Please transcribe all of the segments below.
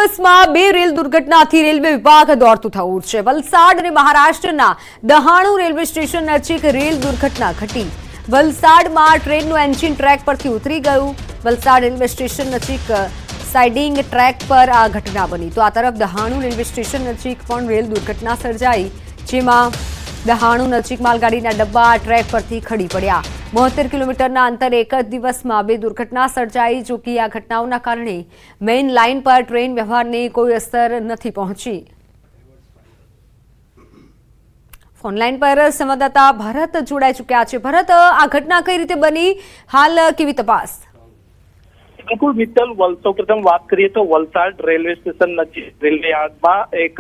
દિવસમાં બે rail દુર્ઘટનાથી railway વિભાગ દોડતું થયું છે। વલસાડ અને મહારાષ્ટ્રના દહાણુ રેલવે સ્ટેશન નજીક રેલ દુર્ઘટના ઘટી। વલસાડમાં ટ્રેનનું એન્જિન ટ્રેક પરથી ઉતરી ગયું। વલસાડ રેલવે સ્ટેશન નજીક સાઇડિંગ ટ્રેક પર આ ઘટના બની તો આ તરફ દહાણુ રેલવે સ્ટેશન નજીક પણ રેલ દુર્ઘટના સર્જાઈ, જેમાં દહાણુ નજીક માલગાડીના ડબ્બા ટ્રેક પરથી ખડી પડ્યા। 72 કિલોમીટરના અંતરે એક જ દિવસમાં બે દુર્ઘટના સર્જાઈ। જો કે આ ઘટનાઓના કારણે મેઇન લાઇન પર ટ્રેન વ્યવહારને કોઈ અસર નથી પહોંચી। ફોનલાઈન પર સંવાદદાતા ભરત જોડાઈ ચૂક્યા છે। ભરત, આ ઘટના કઈ રીતે બની, હાલ કેવી તપાસ? બિલકુલ મિત્તલ, સૌપ્રથમ વાત કરીએ તો વલસાડ રેલવે સ્ટેશન નજીક રેલવે યાર્ડમાં એક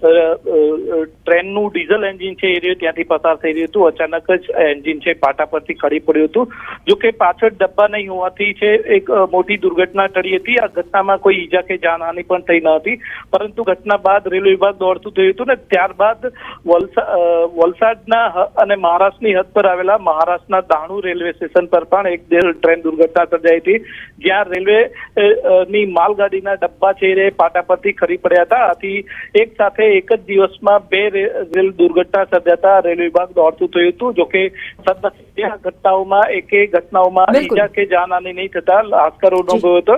ટ્રેનનું ડીઝલ એન્જિન છે એ ત્યાંથી પસાર થઈ રહ્યું હતું। અચાનક જ એન્જિન છે પાટા પરથી ખડી પડ્યું હતું। જો કે પાછળ ડબ્બા નહીં હોવાથી છે એક મોટી દુર્ઘટના ટળી હતી। આ ઘટનામાં કોઈ ઈજા કે જાનહાનિ પણ થઈ ન હતી, પરંતુ ઘટના બાદ રેલવે વિભાગ દોડતું થયું હતું ને ત્યારબાદ વલસાડના અને મહારાષ્ટ્રની હદ પર આવેલા મહારાષ્ટ્રના દાણુ રેલવે સ્ટેશન પર પણ એક ટ્રેન દુર્ઘટના સર્જાઈ હતી, જ્યાં રેલવે ની માલગાડીના ડબ્બા છે એ પાટા પરથી ખરી પડ્યા હતા। આથી એક સાથે એક જ દિવસમાં બે રેલ દુર્ઘટના સર્જાતા રેલવે વિભાગ દોડતું થયું હતું। જોકે સદનસીબે ઘટનાઓમાં એકેય ઘટનાઓમાં ઈજા કે જાનહાનિ નહીં થતા હાશકારો અનુભવ્યો હતો।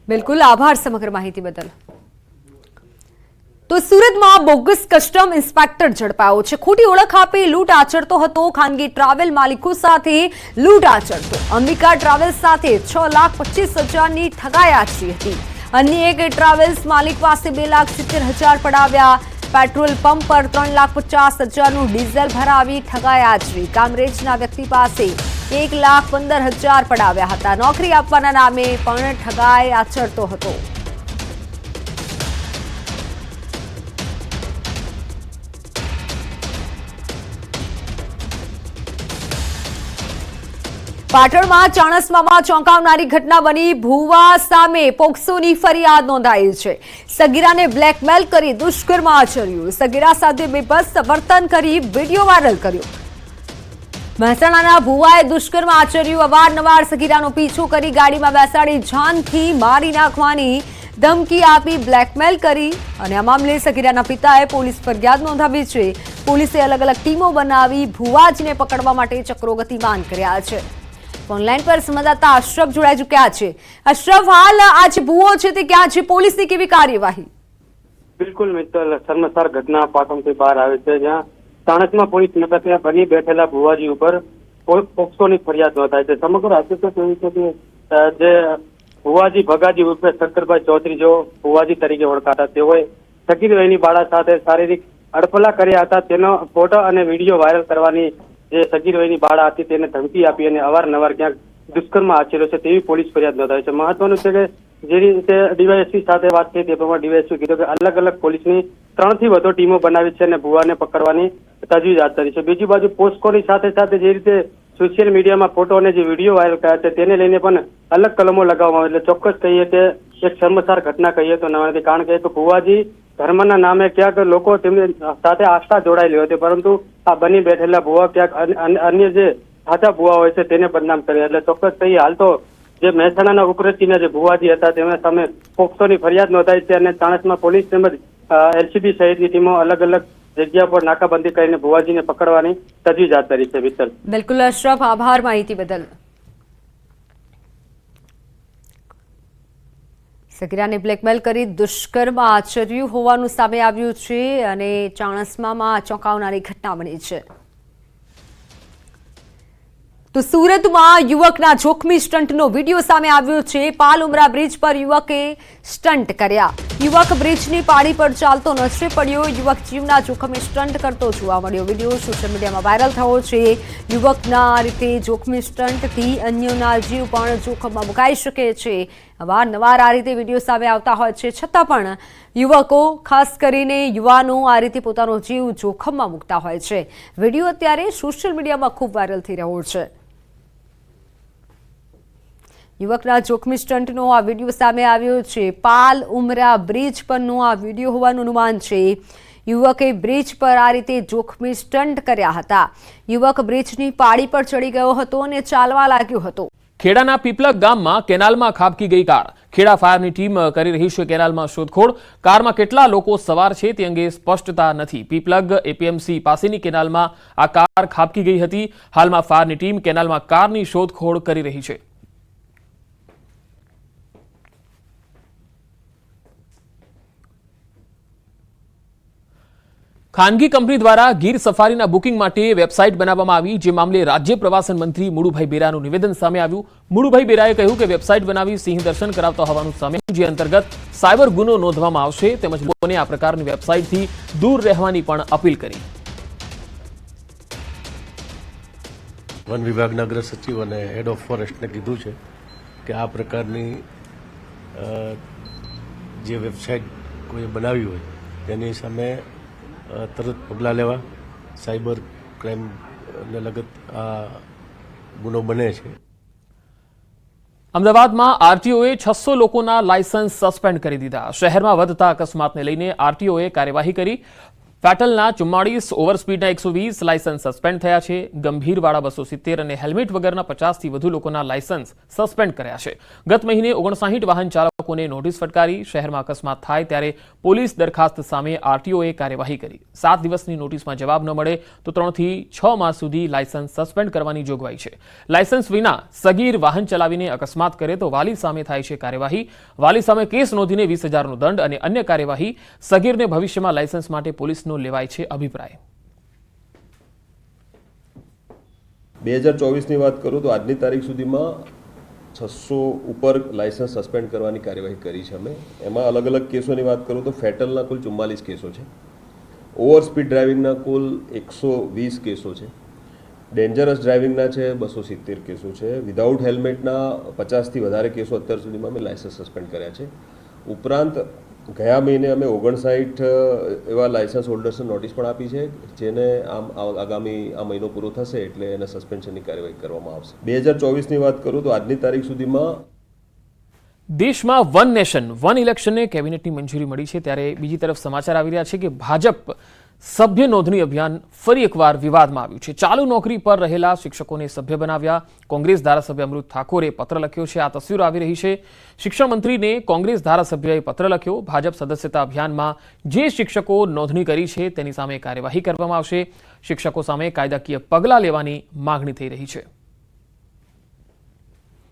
બિલકુલ, આભાર સમગ્ર માહિતી બદલ। તો સુરતમાં બોગસ કસ્ટમ ઇન્સ્પેક્ટર ઝડપાયો છે। ખોટી ઓળખ આપી લૂંટ આચરતો હતો। ખાનગી ટ્રાવેલ માલિકો સાથે લૂંટ આચરતો અંબિકા ટ્રાવેલ્સ સાથે 6,25,000ની ઠગાઈ આચરી હતી। અન્ય એક ટ્રાવેલ્સ માલિક પાસે 2,70,000 પડાવ્યા। પેટ્રોલ પંપ પર 3,50,000નું ડીઝલ ભરાવી ઠગાઈ આચરી। કામરેજના વ્યક્તિ પાસે 1,15,000 પડાવ્યા હતા। નોકરી આપવાના નામે પણ ઠગાઈ આચરતો હતો। પાટણમાં ચાણસ્મામાં ચોંકાવનારી ઘટના બની। ભુવા સામે પોક્સોની ફરિયાદ નોંધાઈ છે। સગીરાને બ્લેકમેલ કરી દુષ્કર્મ આચર્યું। સગીરા સાથે બેબસ વર્તન કરી વિડીયો વાયરલ કર્યો। મહેસાણાના ભુવાએ દુષ્કર્મ આચર્યું। અવારનવાર સગીરાનો પીછો કરી ગાડીમાં બેસાડી જાનથી મારી નાખવાની ધમકી આપી બ્લેકમેલ કરી અને આ મામલે સગીરાના પિતાએ પોલીસ ફરિયાદ નોંધાવી છે। પોલીસે અલગ અલગ ટીમો બનાવી ભુવાજીને પકડવા માટે ચક્રો ગતિમાન કર્યા છે। ઓનલાઈન પર સંવાદદાતા અશરફ જોડાઈ ચૂક્યા છે। અશરફ, હાલ આ જે ભુવો છે તે ક્યાં છે, પોલીસની કેવી કાર્યવાહી? બિલકુલ મિત્તલ, શર્મસાર ઘટના પાટણથી બહાર આવે છે, જ્યાં ચાણસ્મા પોલીસ મથકે બની બેઠેલા ભુવાજી ઉપર પોક્સોની ફરિયાદ નોંધાઈ છે। સમગ્ર હકીકત એવી છે કે જે ભુવાજી ભગાજી ઉર્ફે શંકરભાઈ ચૌધરી, જો ભુવાજી તરીકે ઓળખાતા, તેઓએ સગીર વયની બાળા સાથે શારીરિક અડફલા કર્યા હતા। તેનો ફોટો અને વિડીયો વાયરલ કરવાની જે સગીર વયની બાળા હતી તેને ધમકી આપી અને અવારનવાર ક્યાંક દુષ્કર્મ આચર્યો છે તેવી પોલીસ ફરિયાદ નોંધાઈ છે। મહત્વનું છે કે જે રીતે ડીવાયએસપી સાથે વાત થઈ તે પ્રમાણે ડીવાયએસપી કીધું કે અલગ અલગ પોલીસની 3 થી વધુ ટીમો બનાવી છે અને ભુવાને પકડવાની તજવીજ હાથ ધરી છે। બીજી બાજુ પોસ્કોની સાથે સાથે જે રીતે સોશિયલ મીડિયામાં ફોટો અને જે વિડીયો વાયરલ કર્યા છે તેને લઈને પણ અલગ કલમો લગાવવામાં આવે, એટલે ચોક્કસ કહીએ કે એક શર્મસાર ઘટના કહીએ તો ન નથી। કારણ કે ભુવાજી ધર્મના નામે ક્યાંક લોકો તેમની સાથે આસ્થા જોડાયેલી હતી, પરંતુ આ બની બેઠેલા ભુવા ક્યાંક અન્ય જે સાચા ભુવા હોય છે તેને બદનામ કર્યા। એટલે ચોક્કસ કહીએ હાલ તો જે મહેસાણાના ઉકરચીના જે ભુવાજી હતા તેમના સામે પોક્સોની ફરિયાદ નોંધાઈ છે અને ચાણસ્મા પોલીસ તેમજ એલસીબી સહિતની ટીમો અલગ અલગ જગ્યા પર નાકાબંધી કરીને ભુવાજીને પકડવાની તજવીજ હાથ ધરી છે। મિત્તલ, બિલકુલ અશરફ, આભાર માહિતી બદલ। સગીરાને બ્લેકમેલ કરી દુષ્કર્મ આચર્યું હોવાનું સામે આવ્યું છે અને ચાણસ્મામાં ચોંકાવનારી ઘટના બની છે। તો સુરતમાં યુવકના જોખમી સ્ટન્ટનો વિડીયો સામે આવ્યો છે। પાલ ઉમરા બ્રિજ પર યુવકે સ્ટન્ટ કર્યા। યુવક બ્રિજની પાળી પર ચાલતો નજરે પડ્યો। યુવક જીવના જોખમે સ્ટન્ટ કરતો જોવા મળ્યો। વિડીયો સોશિયલ મીડિયામાં વાયરલ થયો છે। યુવકના આ રીતે જોખમી સ્ટન્ટથી અન્યોના જીવ પણ જોખમમાં મુકાઈ શકે છે। અવારનવાર આ રીતે વિડીયો સામે આવતા હોય છે, છતાં પણ યુવકો, ખાસ કરીને યુવાનો, આ રીતે પોતાનો જીવ જોખમમાં મૂકતા હોય છે। વિડીયો અત્યારે સોશિયલ મીડિયામાં ખૂબ વાયરલ થઈ રહ્યો છે। યુવકના જોખમી સ્ટન્ટનો આ વિડીયો સામે આવ્યો છે। પાલ ઉમરા બ્રિજ પરનો આ વિડીયો હોવાનું અનુમાન છે। યુવકે બ્રિજ પર આ રીતે જોખમી સ્ટન્ટ કર્યા હતા। યુવક બ્રિજની પાળી પર ચડી ગયો હતો અને ચાલવા લાગ્યો હતો। ખેડાના પીપલક ગામમાં કેનાલમાં ખાબકી ગઈ કાર। ખેડા ફાયરની ટીમ કરી રહી છે કેનાલમાં શોધખોળ. કારમાં કેટલા લોકો સવાર છે તે અંગે સ્પષ્ટતા નથી. પીપલગ એપીએમસી પાસેની કેનાલમાં આ કાર ખાબકી ગઈ હતી. હાલમાં ફાયરની ટીમ કેનાલમાં કારની શોધખોળ કરી રહી છે. ખાનગી કંપની દ્વારા ગીર સફારીના બુકિંગ માટે વેબસાઇટ બનાવવામાં આવી, જે મામલે રાજ્ય પ્રવાસન મંત્રી મુળુભાઈ બેરાનું નિવેદન સામે આવ્યું. મુળુભાઈ બેરાએ કહ્યું કે વેબસાઇટ બનાવી સિંહ દર્શન કરાવતા હોવાનું સામે, જે અંતર્ગત સાયબર ગુનો નોંધવામાં આવશે, તેમજ લોકોને આ પ્રકારની વેબસાઇટથી દૂર રહેવાની પણ અપીલ કરી. વન વિભાગના અગ્ર સચિવ અને હેડ ઓફ ફોરેસ્ટને કીધું છે કે આ પ્રકારની જે વેબસાઇટ કોઈ બનાવી હોય તેની સામે તરત પગલાં લેવા. સાયબર ક્રાઇમને લગત આ ગુનો બને છે. અમદાવાદમાં આરટીઓએ 600 લોકોના લાયસન્સ સસ્પેન્ડ કરી દીધા. શહેરમાં વધતા અકસ્માતને લઈને આરટીઓએ કાર્યવાહી કરી. ફેટલના 44, ઓવરસ્પીડના 120 લાયસન્સ સસ્પેન્ડ થયા છે. ગંભીરવાળા 270 અને હેલ્મેટ વગરના 50થી વધુ લોકોના લાયસન્સ સસ્પેન્ડ કર્યા છે. ગત મહિને 59 વાહન ચાલકોને નોટિસ ફટકારી. શહેરમાં અકસ્માત થાય ત્યારે પોલીસ દરખાસ્ત સામે આરટીઓએ કાર્યવાહી કરી. 7 દિવસની નોટિસમાં જવાબ ન મળે તો 3 થી 6 માસ સુધી લાયસન્સ સસ્પેન્ડ કરવાની જોગવાઈ છે. લાયસન્સ વિના સગીર વાહન ચલાવીને અકસ્માત કરે તો વાલી સામે થાય છે કાર્યવાહી. વાલી સામે કેસ નોંધીને 20,000નો દંડ અને અન્ય કાર્યવાહી. સગીરને ભવિષ્યમાં લાયસન્સ માટે પોલીસનો લેવાય છે અભિપ્રાય. 2024ની વાત કરું તો આજની તારીખ સુધીમાં 600 ઉપર લાયસન્સ સસ્પેન્ડ કરવાની કાર્યવાહી કરી છે અમે. એમાં અલગ અલગ કેસોની વાત કરું તો ફેટલના કુલ 44 કેસો છે, ઓવર સ્પીડ ડ્રાઇવિંગના કુલ 120 કેસો છે, ડેન્જરસ ડ્રાઇવિંગના છે 270 કેસો છે, વિધાઉટ હેલ્મેટના 50થી વધારે કેસો અત્યાર સુધીમાં અમે લાયસન્સ સસ્પેન્ડ કર્યા છે. ઉપરાંત ગયા મહિને અમે 59 એવા લાયસન્સ હોલ્ડર્સને નોટિસ પણ આપી છે, જેને આગામી આ મહિનો પૂરો થશે એટલે એને સસ્પેન્શનની કાર્યવાહી કરવામાં આવશે. 2024ની વાત કરું તો આજની તારીખ સુધીમાં દેશમાં વન નેશન વન ઇલેક્શનને કેબિનેટની મંજૂરી મળી છે. ત્યારે બીજી તરફ સમાચાર આવી રહ્યા છે કે ભાજપ સભ્ય નોંધણી અભિયાન ફરી એકવાર વિવાદમાં આવ્યું છે. ચાલુ નોકરી પર રહેલા શિક્ષકોને સભ્ય બનાવ્યા. કોંગ્રેસ ધારાસભ્ય અમૃત ઠાકોરે પત્ર લખ્યો છે. આ તસવીરો આવી રહી છે. શિક્ષણ મંત્રીને કોંગ્રેસ ધારાસભ્યએ પત્ર લખ્યો. ભાજપ સદસ્યતા અભિયાનમાં જે શિક્ષકો નોંધણી કરી છે તેની સામે કાર્યવાહી કરવામાં આવશે. શિક્ષકો સામે કાયદાકીય પગલાં લેવાની માગણી થઈ રહી છે.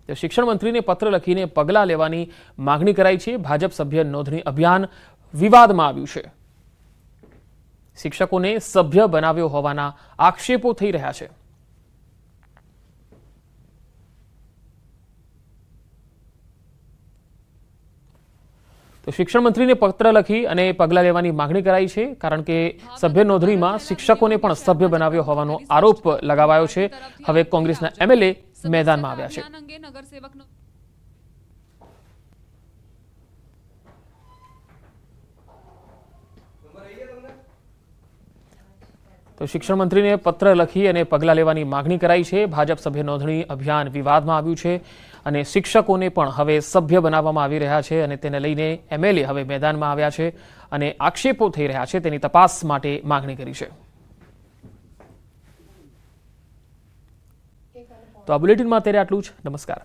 શિક્ષણ મંત્રીને પત્ર લખીને પગલાં લેવાની માગણી કરાઈ છે. ભાજપ સભ્ય નોંધણી અભિયાન વિવાદમાં આવ્યું છે. શિક્ષકોને સભ્ય બનાવ્યો હોવાના આક્ષેપો થઈ રહ્યા છે. તો શિક્ષણ મંત્રીને પત્ર લખી અને પગલાં લેવાની માગણી કરાઈ છે, કારણ કે સભ્ય નોંધણીમાં શિક્ષકોને પણ સભ્ય બનાવ્યો હોવાનો આરોપ લગાવાયો છે. હવે કોંગ્રેસના એમએલએ મેદાનમાં આવ્યા છે. તો શિક્ષણ મંત્રીને પત્ર લખી અને પગલાં લેવાની માગણી કરાઈ છે. ભાજપ સભ્ય નોંધણી અભિયાન વિવાદમાં આવ્યું છે અને શિક્ષકોને પણ હવે સભ્ય બનાવવામાં આવી રહ્યા છે અને તેને લઈને એમએલએ હવે મેદાનમાં આવ્યા છે અને આક્ષેપો થઈ રહ્યા છે. તેની તપાસ માટે માગણી કરી છે. તો આ બુલેટિનમાં અત્યારે આટલું જ. નમસ્કાર.